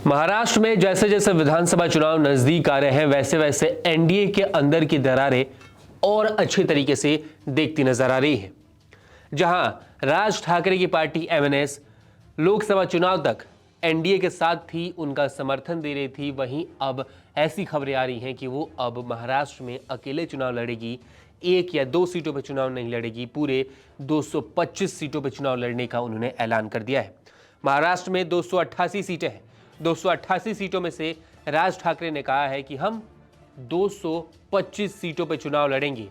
महाराष्ट्र में जैसे जैसे विधानसभा चुनाव नजदीक आ रहे हैं वैसे वैसे एनडीए के अंदर की दरारें और अच्छे तरीके से देखती नजर आ रही है। जहां राज ठाकरे की पार्टी एमएनएस लोकसभा चुनाव तक एनडीए के साथ थी, उनका समर्थन दे रही थी, वहीं अब ऐसी खबरें आ रही हैं कि वो अब महाराष्ट्र में अकेले चुनाव लड़ेगी। एक या दो सीटों पर चुनाव नहीं लड़ेगी, पूरे 225 सीटों पर चुनाव लड़ने का उन्होंने ऐलान कर दिया है। महाराष्ट्र में 288 सीटें हैं। 288 सीटों में से राज ठाकरे ने कहा है कि हम 225 सीटों पर चुनाव लड़ेंगे।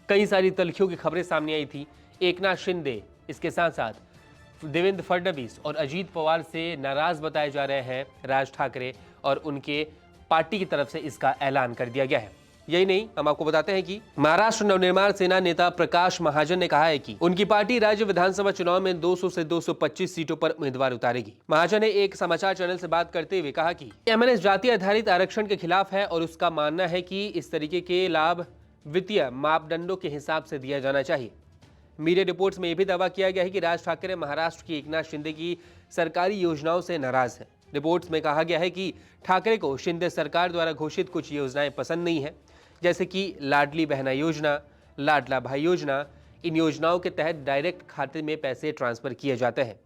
कई सारी तल्खियों की खबरें सामने आई थी। एकनाथ शिंदे, इसके साथ साथ देवेंद्र फडणवीस और अजीत पवार से नाराज बताए जा रहे हैं राज ठाकरे, और उनके पार्टी की तरफ से इसका ऐलान कर दिया गया है। यही नहीं, हम आपको बताते हैं कि महाराष्ट्र नवनिर्माण सेना नेता प्रकाश महाजन ने कहा है कि उनकी पार्टी राज्य विधानसभा चुनाव में 200 से 225 सीटों पर उम्मीदवार उतारेगी। महाजन ने एक समाचार चैनल से बात करते हुए कहा कि एमएनएस जाति आधारित आरक्षण के खिलाफ है और उसका मानना है कि इस तरीके के लाभ वित्तीय मापदंडों के हिसाब से दिया जाना चाहिए। मीडिया रिपोर्ट्स में यह भी दावा किया गया है कि राज ठाकरे महाराष्ट्र की एकनाथ शिंदे की सरकारी योजनाओं से नाराज है। रिपोर्ट्स में कहा गया है कि ठाकरे को शिंदे सरकार द्वारा घोषित कुछ योजनाएं पसंद नहीं है, जैसे कि लाडली बहना योजना, लाडला भाई योजना। इन योजनाओं के तहत डायरेक्ट खाते में पैसे ट्रांसफर किए जाते हैं।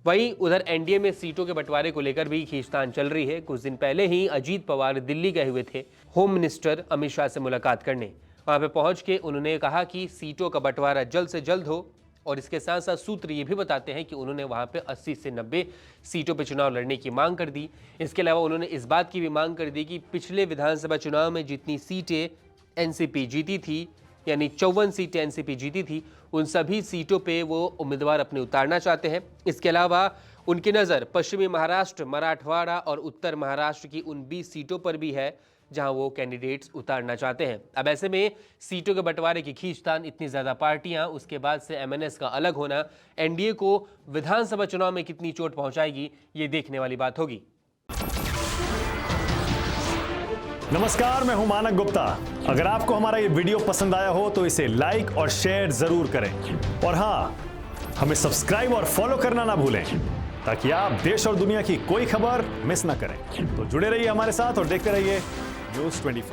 वहीं उधर एनडीए में सीटों के बंटवारे को लेकर भी खींचतान चल रही है। कुछ दिन पहले ही अजीत पवार दिल्ली गए हुए थे होम मिनिस्टर अमित शाह से मुलाकात करने। वहां पे पहुंच के उन्होंने कहा कि सीटों का बंटवारा जल्द से जल्द हो, और इसके साथ साथ सूत्र ये भी बताते हैं कि उन्होंने वहां पे 80 से 90 सीटों पर चुनाव लड़ने की मांग कर दी। इसके अलावा उन्होंने इस बात की भी मांग कर दी कि पिछले विधानसभा चुनाव में जितनी सीटें एनसीपी जीती थी, यानी 54 सीटें एनसीपी जीती थी, उन सभी सीटों पे वो उम्मीदवार अपने उतारना चाहते हैं। इसके अलावा उनकी नज़र पश्चिमी महाराष्ट्र, मराठवाड़ा और उत्तर महाराष्ट्र की उन 20 सीटों पर भी है जहां वो कैंडिडेट्स उतारना चाहते हैं। अब ऐसे में सीटों के बंटवारे की खींचतान, इतनी ज्यादा पार्टियां, उसके बाद से एमएनएस का अलग होना एनडीए को विधानसभा चुनाव में कितनी चोट पहुंचाएगी, ये देखने वाली बात होगी। नमस्कार, मैं हूं मानक गुप्ता। अगर आपको हमारा ये वीडियो पसंद आया हो तो इसे लाइक और शेयर जरूर करें, और हां, हमें सब्सक्राइब और फॉलो करना ना भूलें ताकि आप देश और दुनिया की कोई खबर मिस ना करें। तो जुड़े रहिए हमारे साथ और देखते रहिए News 24।